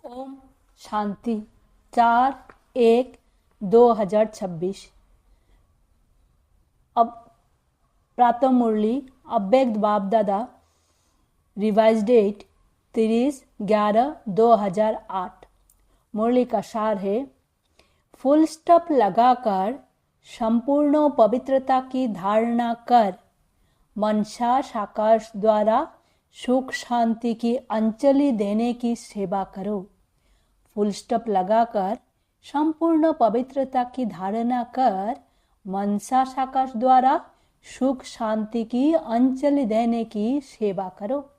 ओम शांति 4/1/2026। अब प्रातः मुरली अव्यक्त बाप दादा रिवाइज डेट 30/11/2008। मुरली का सार है, फुल स्टॉप लगाकर संपूर्ण पवित्रता की धारणा कर मनसा साकार द्वारा सुख शांति की अंजलि देने की सेवा करो। फुल स्टॉप लगाकर संपूर्ण पवित्रता की धारणा कर मनसा साकार द्वारा सुख शांति की अंजलि देने की सेवा करो।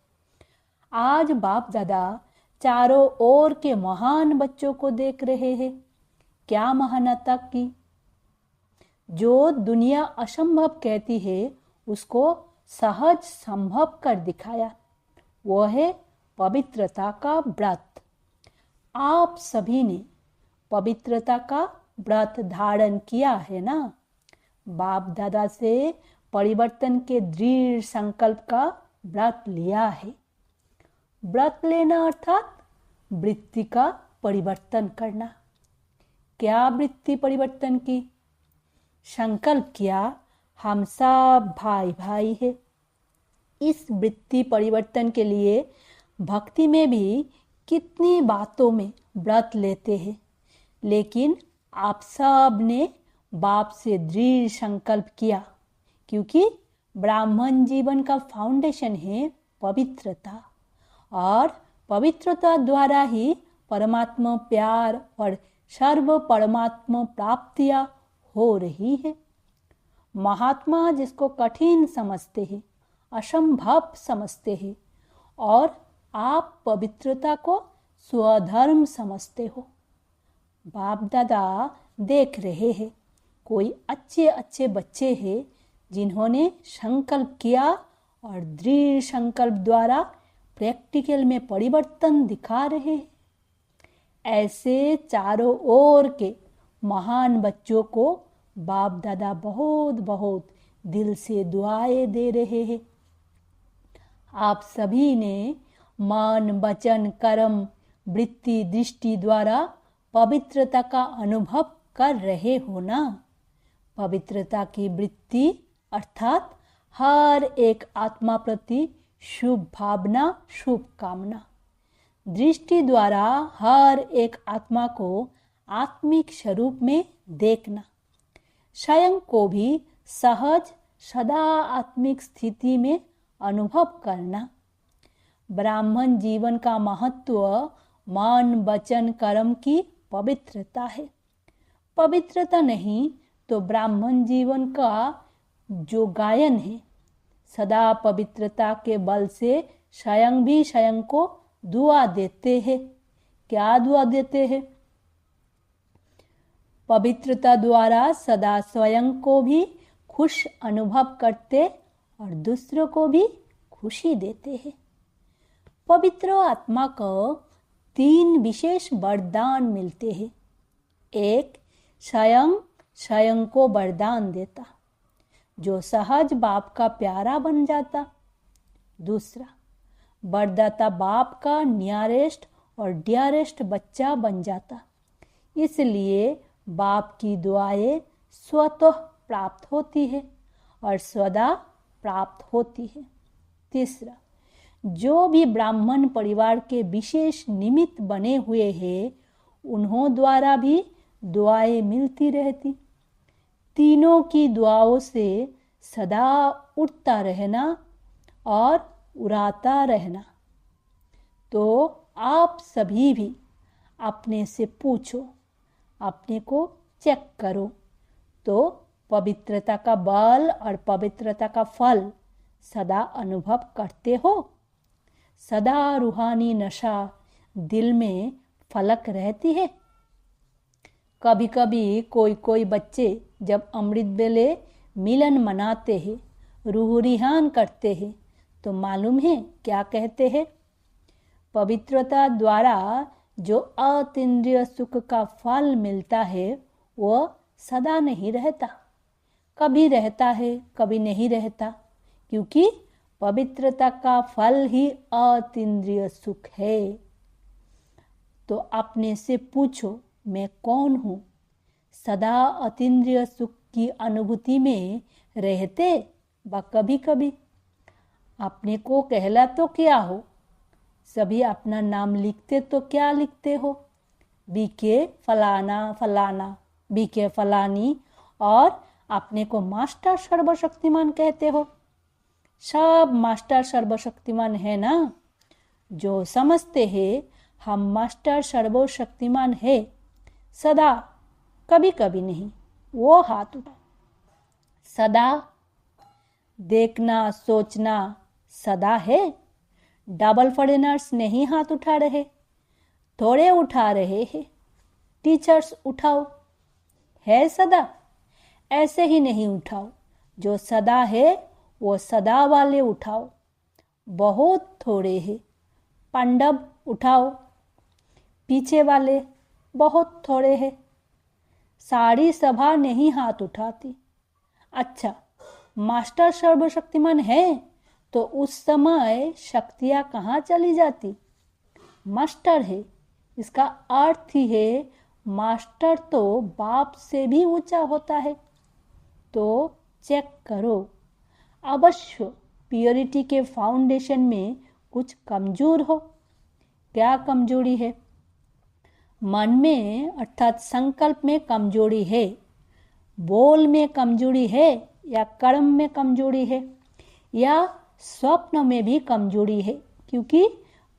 आज बाप दादा चारों ओर के महान बच्चों को देख रहे हैं। क्या महानता की! जो दुनिया असंभव कहती है उसको सहज संभव कर दिखाया। वो है पवित्रता का व्रत। आप सभी ने पवित्रता का व्रत धारण किया है ना। बाप दादा से परिवर्तन के दृढ़ संकल्प का व्रत लिया है। व्रत लेना अर्थात वृत्ति का परिवर्तन करना। क्या वृत्ति परिवर्तन की? संकल्प किया हम सब भाई भाई है। इस वृत्ति परिवर्तन के लिए भक्ति में भी कितनी बातों में व्रत लेते हैं, लेकिन आप सब ने बाप से दृढ़ संकल्प किया, क्योंकि ब्राह्मण जीवन का फाउंडेशन है पवित्रता, और पवित्रता द्वारा ही परमात्मा प्यार और सर्व परमात्मा प्राप्तियां हो रही है। महात्मा जिसको कठिन समझते हैं, असंभव समझते हैं, और आप पवित्रता को स्वधर्म समझते हो। बाप दादा देख रहे हैं, कोई अच्छे अच्छे बच्चे हैं जिन्होंने संकल्प किया और दृढ़ संकल्प द्वारा प्रैक्टिकल में परिवर्तन दिखा रहे हैं। ऐसे चारों ओर के महान बच्चों को बाप दादा बहुत बहुत दिल से दुआएं दे रहे हैं। आप सभी ने मन वचन कर्म वृत्ति दृष्टि द्वारा पवित्रता का अनुभव कर रहे हो ना। पवित्रता की वृत्ति अर्थात हर एक आत्मा प्रति शुभ भावना शुभ कामना। दृष्टि द्वारा हर एक आत्मा को आत्मिक स्वरूप में देखना। स्वयं को भी सहज सदा आत्मिक स्थिति में अनुभव करना। ब्राह्मण जीवन का महत्व मन वचन कर्म की पवित्रता है। पवित्रता नहीं तो ब्राह्मण जीवन का जो गायन है, सदा पवित्रता के बल से स्वयं भी स्वयं को दुआ देते हैं। क्या दुआ देते हैं? पवित्रता द्वारा सदा स्वयं को भी खुश अनुभव करते और दूसरों को भी खुशी देते हैं। पवित्र आत्मा को 3 विशेष वरदान मिलते हैं। एक, स्वयं को वरदान देता, जो सहज बाप का प्यारा बन जाता। दूसरा, वरदाता बाप का नियरेस्ट और डियरेस्ट बच्चा बन जाता, इसलिए बाप की दुआएं स्वतः प्राप्त होती है और सदा प्राप्त होती है। तीसरा, जो भी ब्राह्मण परिवार के विशेष निमित्त बने हुए हैं, उन्हों द्वारा भी दुआएं मिलती रहती। तीनों की दुआओं से सदा उठता रहना और उड़ाता रहना। तो आप सभी भी अपने से पूछो, अपने को चेक करो, तो पवित्रता का बल और पवित्रता का फल सदा अनुभव करते हो। सदा रूहानी नशा दिल में फलक रहती है। कभी कभी कोई बच्चे जब अमृत बेले मिलन मनाते हैं, रूह रिहान करते हैं, तो मालूम है क्या कहते हैं? पवित्रता द्वारा जो अतीन्द्रिय सुख का फल मिलता है वो सदा नहीं रहता। कभी रहता है, कभी नहीं रहता, क्योंकि पवित्रता का फल ही अतीन्द्रिय सुख है। तो अपने से पूछो, मैं कौन हूँ? सदा अतीन्द्रिय सुख की अनुभूति में रहते व कभी कभी अपने को कहला तो क्या हो? सभी अपना नाम लिखते तो क्या लिखते हो? बीके फलाना फलाना, बीके फलानी, और अपने को मास्टर सर्वशक्तिमान कहते हो। सब मास्टर सर्वशक्तिमान है ना? जो समझते हैं हम मास्टर सर्वशक्तिमान है, सदा कभी कभी नहीं, वो हाथ उठाओ। सदा देखना सोचना सदा है। डबल फॉरेनर्स नहीं हाथ उठा रहे, थोड़े उठा रहे हैं। टीचर्स उठाओ, है सदा? ऐसे ही नहीं उठाओ। जो सदा है वो सदा वाले उठाओ, बहुत थोड़े हैं। पांडव उठाओ, पीछे वाले बहुत थोड़े हैं। सारी सभा नहीं हाथ उठाती। अच्छा, मास्टर सर्वशक्तिमान है तो उस समय शक्तियाँ कहाँ चली जाती? मास्टर है, इसका अर्थ ही है मास्टर तो बाप से भी ऊंचा होता है। तो चेक करो, अवश्य प्योरिटी के फाउंडेशन में कुछ कमजोर हो। क्या कमजोरी है? मन में अर्थात संकल्प में कमजोरी है, बोल में कमजोरी है, या कर्म में कमजोरी है, या स्वप्न में भी कमजोरी है। क्योंकि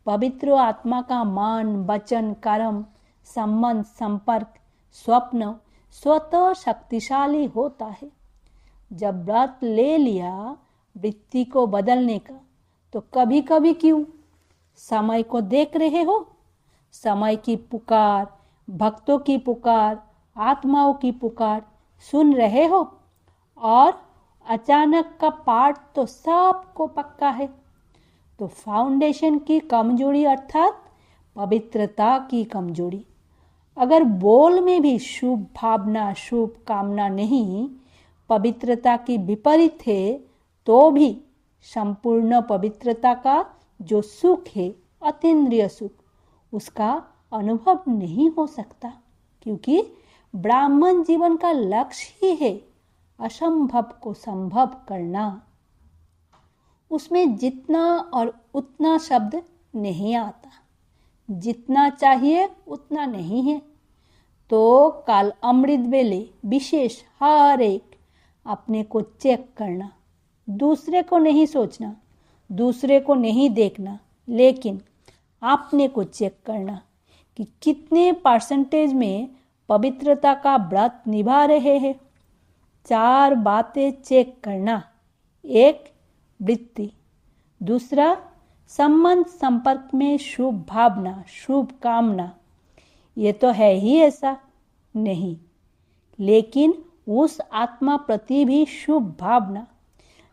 पवित्र आत्मा का मन वचन कर्म संबंध संपर्क स्वप्न स्वतः शक्तिशाली होता है। जब व्रत ले लिया वृत्ति को बदलने का, तो कभी कभी क्यों? समय को देख रहे हो? समय की पुकार, भक्तों की पुकार, आत्माओं की पुकार सुन रहे हो? और अचानक का पाठ तो सबको पक्का है। तो फाउंडेशन की कमजोरी अर्थात पवित्रता की कमजोरी। अगर बोल में भी शुभ भावना शुभ कामना नहीं, पवित्रता की विपरीत है, तो भी संपूर्ण पवित्रता का जो सुख है, अतीन्द्रिय सुख, उसका अनुभव नहीं हो सकता। क्योंकि ब्राह्मण जीवन का लक्ष्य ही है असंभव को संभव करना। उसमें जितना और उतना शब्द नहीं आता, जितना चाहिए उतना नहीं है। तो काल अमृत वेले विशेष हर एक अपने को चेक करना, दूसरे को नहीं सोचना, दूसरे को नहीं देखना, लेकिन अपने को चेक करना कि कितने परसेंटेज में पवित्रता का व्रत निभा रहे हैं। 4 बातें चेक करना। एक, वृत्ति। दूसरा, संबंध संपर्क में शुभ भावना शुभ कामना। ये तो है ही ऐसा नहीं, लेकिन उस आत्मा प्रति भी शुभ भावना।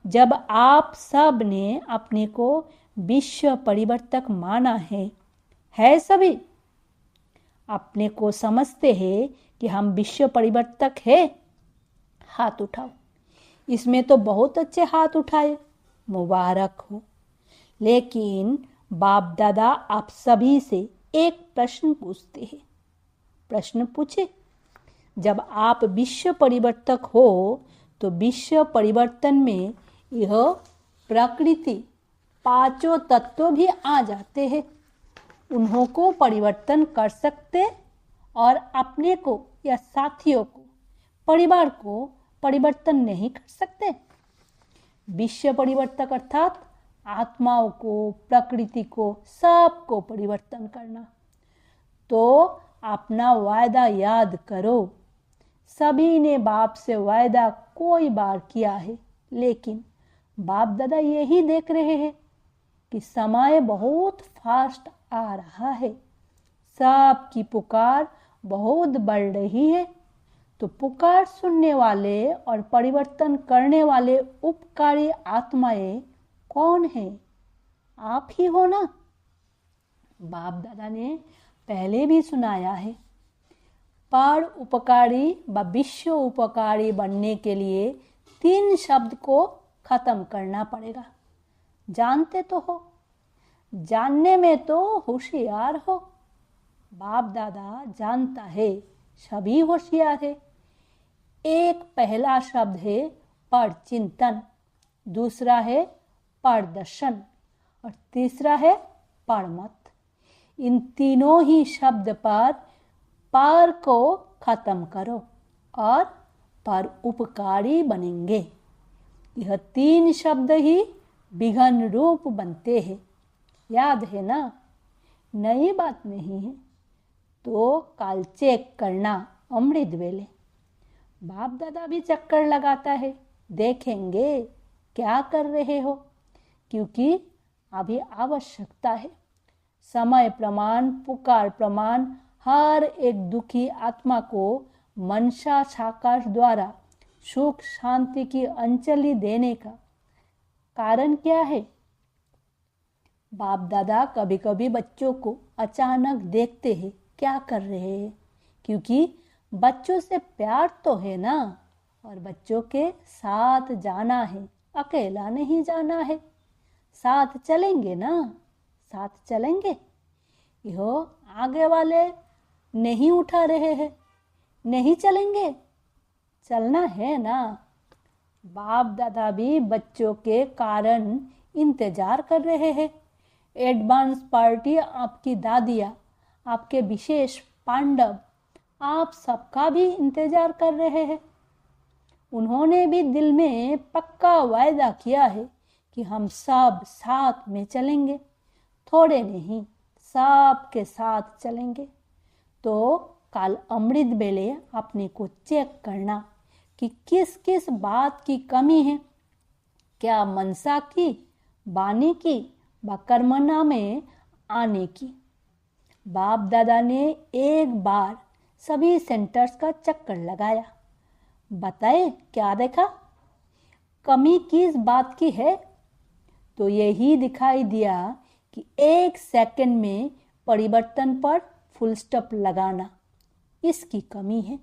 जब आप सब ने अपने को विश्व परिवर्तक माना है सभी अपने को समझते हैं कि हम विश्व परिवर्तक है? हाथ उठाओ। इसमें तो बहुत अच्छे हाथ उठाए, मुबारक हो। लेकिन बाप दादा आप सभी से एक प्रश्न पूछते हैं। प्रश्न पूछे, जब आप विश्व परिवर्तक हो तो विश्व परिवर्तन में यह प्रकृति 5 तत्व भी आ जाते हैं। उन्हों को परिवर्तन कर सकते और अपने को या साथियों को परिवार को परिवर्तन नहीं कर सकते। विश्व परिवर्तक अर्थात आत्माओं को प्रकृति को सबको परिवर्तन करना। तो अपना वायदा याद करो। सभी ने बाप से वायदा कोई बार किया है, लेकिन बाप दादा यही देख रहे हैं कि समय बहुत फास्ट आ रहा है, सबकी पुकार बहुत बढ़ रही है। तो पुकार सुनने वाले और परिवर्तन करने वाले उपकारी आत्माएं कौन है? आप ही हो ना। बाप दादा ने पहले भी सुनाया है, पर उपकारी व विश्व उपकारी बनने के लिए 3 शब्द को खत्म करना पड़ेगा। जानते तो हो, जानने में तो होशियार हो, बाप दादा जानता है, सभी होशियार है। एक पहला शब्द है पर चिंतन, दूसरा है पर दर्शन और तीसरा है पर मत। इन तीनों ही शब्द पर को खत्म करो और पर उपकारी बनेंगे। यह तीन शब्द ही विघन रूप बनते हैं। याद है ना? नई बात नहीं है। तो काल चेक करना अमृत वेले। बाप दादा भी चक्कर लगाता है, देखेंगे क्या कर रहे हो, क्योंकि अभी आवश्यकता है। समय प्रमाण, पुकार प्रमाण, हर एक दुखी आत्मा को मनसा साकार द्वारा सुख शांति की अंजलि देने का कारण क्या है? बाप दादा कभी कभी बच्चों को अचानक देखते हैं क्या कर रहे हैं, क्योंकि बच्चों से प्यार तो है ना, और बच्चों के साथ जाना है, अकेला नहीं जाना है। साथ चलेंगे ना, साथ चलेंगे। यो आगे वाले नहीं उठा रहे हैं, नहीं चलेंगे, चलना है ना। बाप दादा भी बच्चों के कारण इंतजार कर रहे हैं। एडवांस पार्टी, आपकी दादियाँ, आपके विशेष पांडव, आप सबका भी इंतजार कर रहे हैं। उन्होंने भी दिल में पक्का वायदा किया है कि हम सब साथ में चलेंगे, थोड़े नहीं, सब के साथ चलेंगे। तो काल अमृत बेले अपने को चेक करना कि किस किस बात की कमी है। क्या मनसा की, वाणी की व कर्मना में आने की। बाप दादा ने एक बार सभी सेंटर्स का चक्कर लगाया। बताए क्या देखा? कमी किस बात की है? तो यही दिखाई दिया कि 1 सेकंड में परिवर्तन पर फुल स्टॉप लगाना, इसकी कमी है।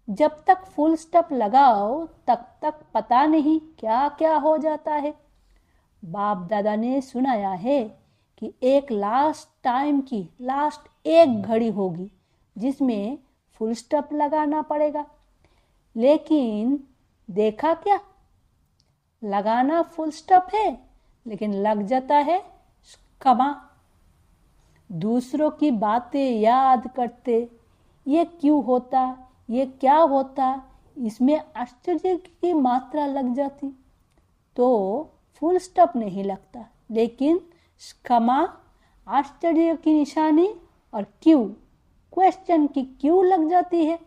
जब तक फुल स्टॉप लगाओ तब तक पता नहीं क्या क्या हो जाता है। बाप दादा ने सुनाया है कि एक लास्ट टाइम की लास्ट एक घड़ी होगी जिसमें फुल स्टॉप लगाना पड़ेगा। लेकिन देखा क्या? लगाना फुल स्टॉप है, लेकिन लग जाता है कमा। दूसरों की बातें याद करते, ये क्यों होता, ये क्या होता, इसमें आश्चर्य की मात्रा लग जाती तो फुल स्टॉप नहीं लगता। लेकिन क्षमा आश्चर्य की निशानी और क्यों, क्वेश्चन की क्यों लग जाती है।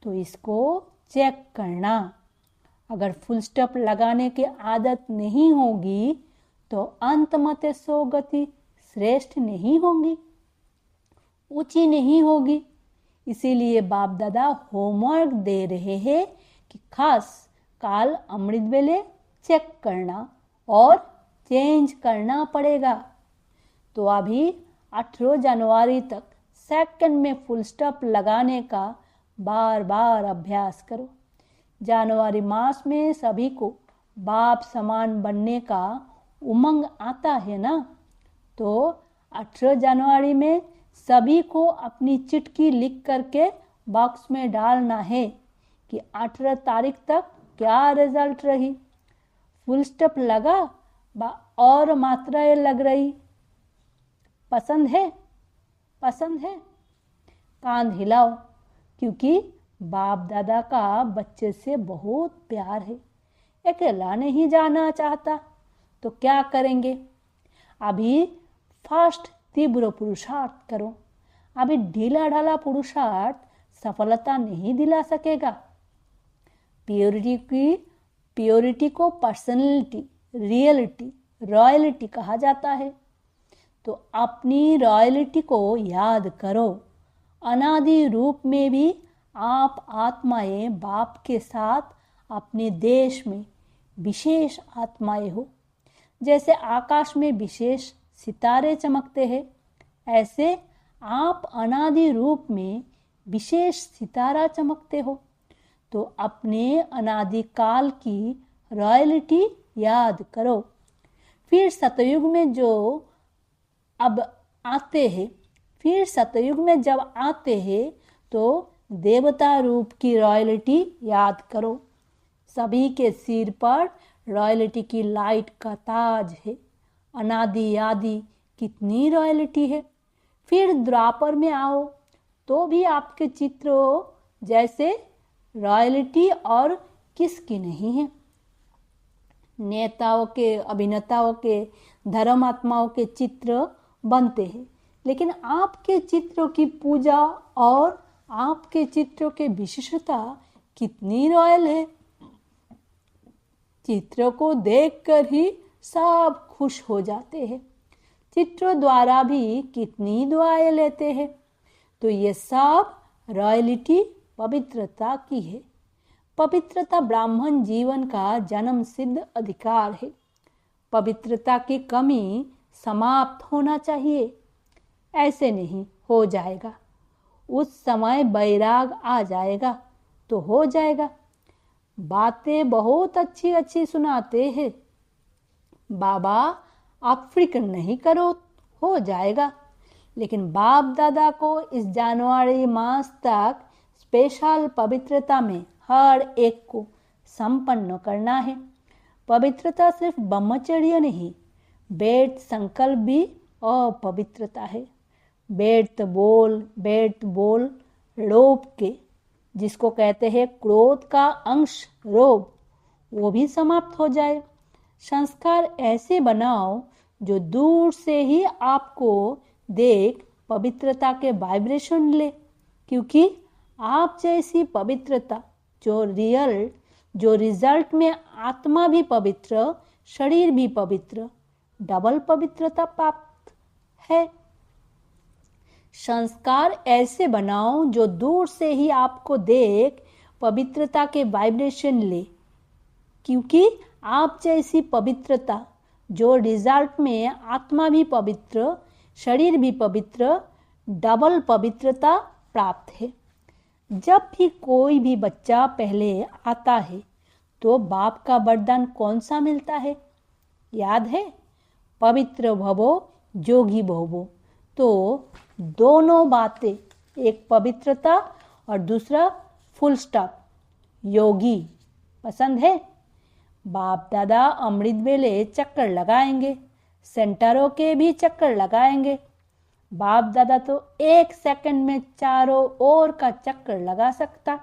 तो इसको चेक करना। अगर फुल स्टॉप लगाने की आदत नहीं होगी तो अंत मते सो गति श्रेष्ठ नहीं होगी, ऊंची नहीं होगी। इसीलिए बाप दादा होमवर्क दे रहे हैं कि खास काल अमृत वेले चेक करना और चेंज करना पड़ेगा। तो अभी 18 जनवरी तक सेकंड में फुल स्टॉप लगाने का बार बार अभ्यास करो। जनवरी मास में सभी को बाप समान बनने का उमंग आता है ना, तो 18 जनवरी में सभी को अपनी चिट्ठी लिख करके बॉक्स में डालना है कि 18 तारीख तक क्या रिजल्ट रही। फुल स्टॉप लगा और मात्राएं लग रही, पसंद है, पसंद है, कान हिलाओ, क्योंकि बाप दादा का बच्चे से बहुत प्यार है। अकेला नहीं जाना चाहता तो क्या करेंगे? अभी फास्ट तीव्र पुरुषार्थ करो। अभी ढीला ढाला पुरुषार्थ सफलता नहीं दिला सकेगा। प्योरिटी को पर्सनैलिटी, रियलिटी, रॉयलिटी कहा जाता है। तो अपनी रॉयलिटी को याद करो। अनादि रूप में भी आप आत्माएं बाप के साथ अपने देश में विशेष आत्माएं हो। जैसे आकाश में विशेष सितारे चमकते हैं, ऐसे आप अनादि रूप में विशेष सितारा चमकते हो। तो अपने अनादि काल की रॉयलिटी याद करो। फिर सतयुग में जो अब आते हैं, फिर सतयुग में जब आते हैं तो देवता रूप की रॉयल्टी याद करो। सभी के सिर पर रॉयल्टी की लाइट का ताज है। अनादि आदि कितनी रॉयल्टी है। फिर द्वापर में आओ तो भी आपके चित्र हो जैसे रॉयल्टी और किसकी नहीं है। नेताओं के, अभिनेताओं के, धर्मात्माओं के चित्र बनते हैं, लेकिन आपके चित्रों की पूजा और आपके चित्रों के विशेषता कितनी रॉयल है। चित्रों को देखकर ही सब खुश हो जाते हैं। चित्रों द्वारा भी कितनी दुआएं लेते हैं। तो ये सब रॉयल्टी पवित्रता की है। पवित्रता ब्राह्मण जीवन का जन्म सिद्ध अधिकार है। पवित्रता की कमी समाप्त होना चाहिए। ऐसे नहीं हो जाएगा, उस समय बैराग आ जाएगा तो हो जाएगा। बातें बहुत अच्छी अच्छी सुनाते हैं, बाबा आप फिक्र नहीं करो, हो जाएगा। लेकिन बाप दादा को इस जनवरी मास तक स्पेशल पवित्रता में हर एक को संपन्न करना है। पवित्रता सिर्फ ब्रह्मचर्य नहीं, वेद संकल्प भी अपवित्रता है। वेद बोल लोभ के, जिसको कहते हैं क्रोध का अंश लोभ, वो भी समाप्त हो जाए। संस्कार ऐसे बनाओ जो दूर से ही आपको देख पवित्रता के वाइब्रेशन ले, क्योंकि आप जैसी पवित्रता जो रिजल्ट में आत्मा भी पवित्र, शरीर भी पवित्र, डबल पवित्रता प्राप्त है। संस्कार ऐसे बनाओ जो दूर से ही आपको देख पवित्रता के वाइब्रेशन ले, क्योंकि आप जैसी पवित्रता जो रिजल्ट में आत्मा भी पवित्र, शरीर भी पवित्र, डबल पवित्रता प्राप्त है। जब भी कोई भी बच्चा पहले आता है तो बाप का वरदान कौन सा मिलता है, याद है? पवित्र भवो जोगी भवो। तो दोनों बातें, एक पवित्रता और दूसरा फुल स्टॉप योगी, पसंद है? बाप दादा अमृत वेले चक्कर लगाएंगे, सेंटरों के भी चक्कर लगाएंगे। बाप दादा तो 1 सेकंड में चारों ओर का चक्कर लगा सकता।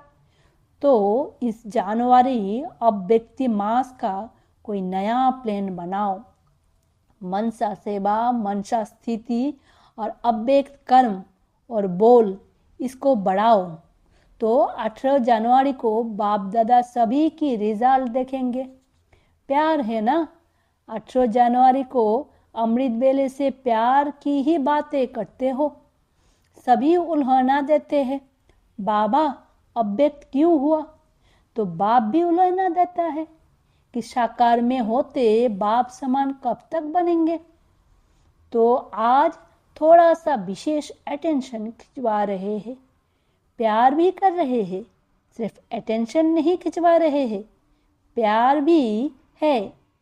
तो इस जनवरी अब व्यक्ति मास का कोई नया प्लान बनाओ। मनसा सेवा, मनसा स्थिति और अव्यक्त कर्म और बोल, इसको बढ़ाओ। तो 18 जनवरी को बाप दादा सभी की रिजल्ट देखेंगे। प्यार है ना? 18 जनवरी को अमृत वेले से प्यार की ही बातें करते हो। सभी उल्हाना देते हैं, बाबा अव्यक्त क्यों हुआ? तो बाप भी उल्हाना देता है कि साकार में होते बाप समान कब तक बनेंगे। तो आज थोड़ा सा विशेष अटेंशन खिंचवा रहे हैं, प्यार भी कर रहे हैं, सिर्फ अटेंशन नहीं खिंचवा रहे हैं, प्यार भी है,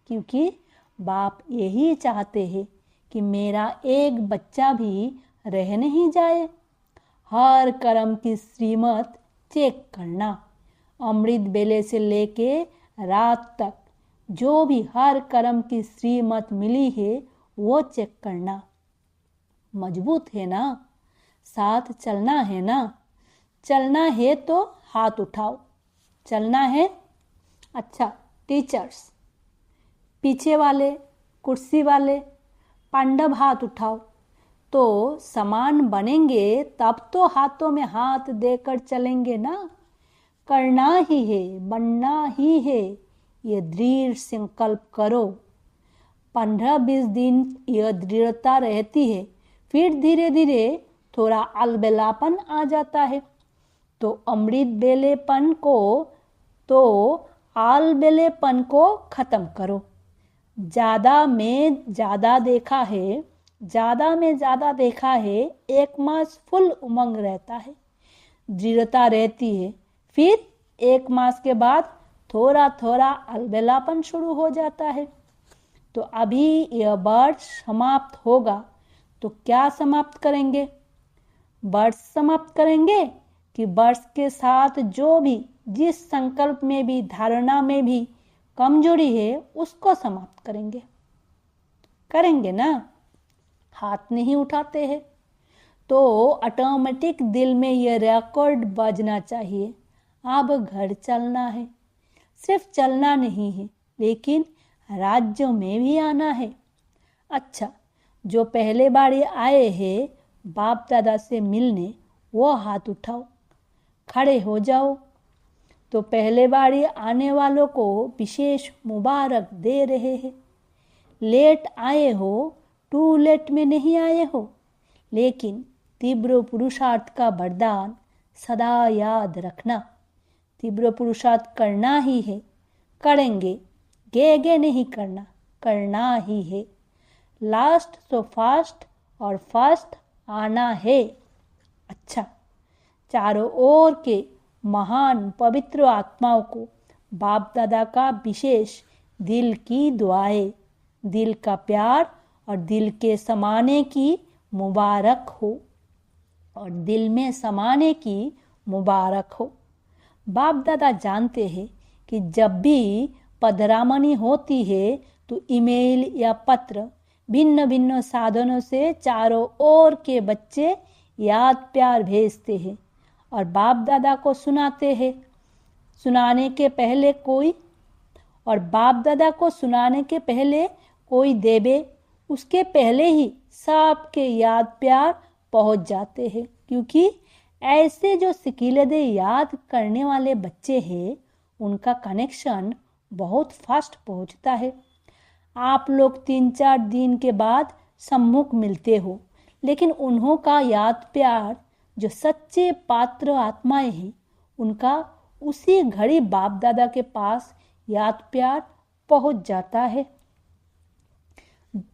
क्योंकि बाप यही चाहते हैं कि मेरा एक बच्चा भी रह नहीं जाए। हर कर्म की श्रीमत चेक करना, अमृत बेले से लेके रात तक जो भी हर कर्म की श्रीमत मिली है वो चेक करना। मजबूत है ना? साथ चलना है ना? चलना है तो हाथ उठाओ। चलना है? अच्छा, टीचर्स, पीछे वाले, कुर्सी वाले, पांडव हाथ उठाओ। तो समान बनेंगे तब तो हाथों में हाथ देकर चलेंगे ना। करना ही है, बनना ही है, ये दृढ़ संकल्प करो। 15-20 दिन यह दृढ़ता रहती है, फिर धीरे धीरे थोड़ा अलबेलापन आ जाता है। तो अमृत बेलेपन को, तो अलबेलेपन को खत्म करो। ज्यादा में ज्यादा देखा है, ज्यादा में ज्यादा देखा है, 1 मास फुल उमंग रहता है, दृढ़ता रहती है। फिर 1 मास के बाद थोड़ा थोड़ा अलबेलापन शुरू हो जाता है। तो अभी यह वर्ष समाप्त होगा तो क्या समाप्त करेंगे? वर्ष समाप्त करेंगे कि वर्ष के साथ जो भी जिस संकल्प में भी धारणा में भी कमजोरी है उसको समाप्त करेंगे? करेंगे ना? हाथ नहीं उठाते हैं। तो ऑटोमेटिक दिल में ये रिकॉर्ड बजना चाहिए, अब घर चलना है। सिर्फ चलना नहीं है लेकिन राज्यों में भी आना है। अच्छा, जो पहले बार आए हैं बाप दादा से मिलने, वो हाथ उठाओ, खड़े हो जाओ। तो पहले बार आने वालों को विशेष मुबारक दे रहे हैं। लेट आए हो, टू लेट में नहीं आए हो, लेकिन तीव्र पुरुषार्थ का वरदान सदा याद रखना। तीव्र पुरुषार्थ करना ही है, करेंगे, गे नहीं करना, करना ही है। लास्ट सो फास्ट और फास्ट आना है। अच्छा, चारों ओर के महान पवित्र आत्माओं को बाप दादा का विशेष दिल की दुआएं, दिल का प्यार और दिल के समाने की मुबारक हो, और दिल में समाने की मुबारक हो। बाप दादा जानते हैं कि जब भी पधरामनी होती है तो ईमेल या पत्र भिन्न भिन्न साधनों से चारों ओर के बच्चे याद प्यार भेजते हैं और बाप दादा को सुनाते हैं। सुनाने के पहले कोई और बाप दादा को सुनाने के पहले कोई देवे, उसके पहले ही सबके याद प्यार पहुंच जाते हैं, क्योंकि ऐसे जो सिकीलदे याद करने वाले बच्चे हैं उनका कनेक्शन बहुत फास्ट पहुंचता है। आप लोग 3-4 दिन के बाद सम्मुख मिलते हो, लेकिन उन्हों का याद प्यार जो सच्चे पात्र आत्माएं हैं उनका उसी घड़ी बाप दादा के पास याद प्यार पहुंच जाता है।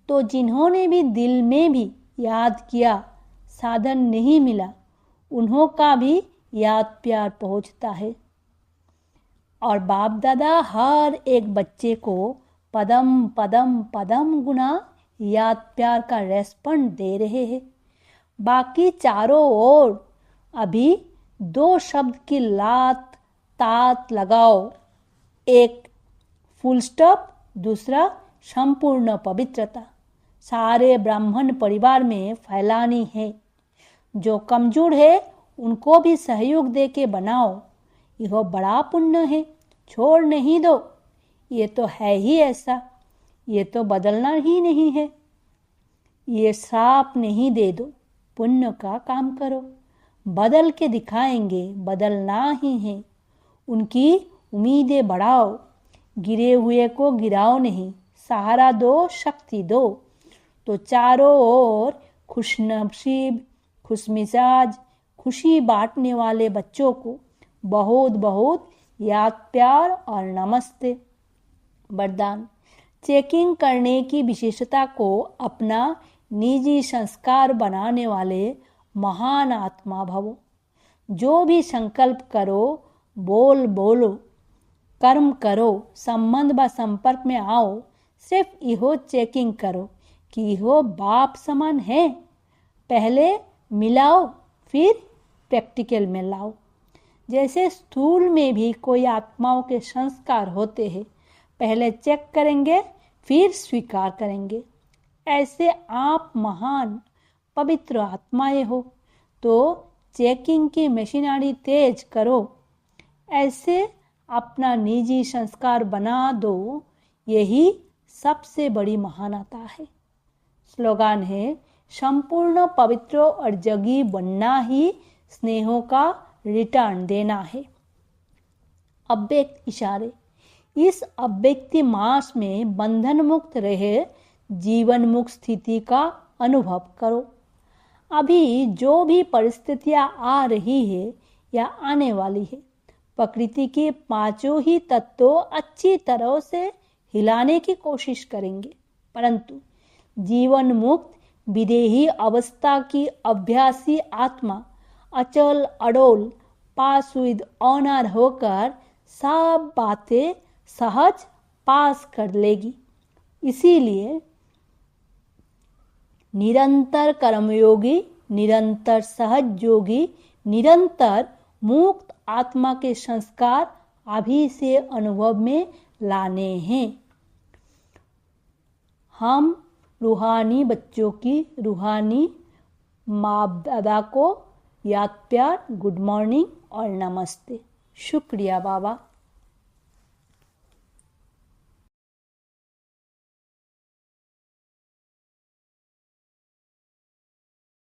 तो जिन्होंने भी दिल में भी याद किया, साधन नहीं मिला, उन्हों का भी याद प्यार पहुंचता है। और बाप दादा हर एक बच्चे को पदम पदम पदम गुना याद प्यार का रेस्पॉन्ड दे रहे हैं। बाकी चारों ओर अभी 2 शब्द की लात तात लगाओ, एक फुल स्टॉप, दूसरा संपूर्ण पवित्रता सारे ब्राह्मण परिवार में फैलानी है। जो कमजोर है उनको भी सहयोग दे के बनाओ, यह बड़ा पुण्य है, छोड़ नहीं दो। ये तो है ही ऐसा, ये तो बदलना ही नहीं है। ये श्राप नहीं दे दो, पुण्य का काम करो, बदल के दिखाएंगे, बदलना ही है। उनकी उम्मीदें बढ़ाओ, गिरे हुए को गिराओ नहीं, सहारा दो, शक्ति दो। तो चारों ओर खुशनसीब, खुशमिजाज, खुशी बांटने वाले बच्चों को बहुत बहुत याद प्यार और नमस्ते। वरदान: चेकिंग करने की विशेषता को अपना निजी संस्कार बनाने वाले महान आत्मा भवो। जो भी संकल्प करो, बोलो, कर्म करो, संबंध व संपर्क में आओ, सिर्फ इहो चेकिंग करो कि इहो बाप समान है। पहले मिलाओ, फिर प्रैक्टिकल में लाओ। जैसे स्थूल में भी कोई आत्माओं के संस्कार होते हैं, पहले चेक करेंगे फिर स्वीकार करेंगे। ऐसे आप महान पवित्र आत्माएं हो, तो चेकिंग की मशीनरी तेज करो। ऐसे अपना निजी संस्कार बना दो, यही सबसे बड़ी महानता है। स्लोगान है, संपूर्ण पवित्र और जगी बनना ही स्नेहों का रिटर्न देना है। अव्यक्त इशारे: इस अव्यक्ति मास में बंधन मुक्त रहे जीवन मुक्त स्थिति का अनुभव करो। अभी जो भी परिस्थितियां आ रही है या आने वाली है, प्रकृति के 5 ही तत्व अच्छी तरह से हिलाने की कोशिश करेंगे, परंतु जीवन मुक्त विदेही अवस्था की अभ्यासी आत्मा अचल अडोल पास विद ऑनर होकर सब बातें सहज पास कर लेगी। इसीलिए निरंतर कर्मयोगी निरंतर सहज योगी, निरंतर मुक्त आत्मा के संस्कार अभी से अनुभव में लाने हैं। हम रूहानी बच्चों की रूहानी माँ दादा को याद प्यार, गुड मॉर्निंग और नमस्ते। शुक्रिया बाबा।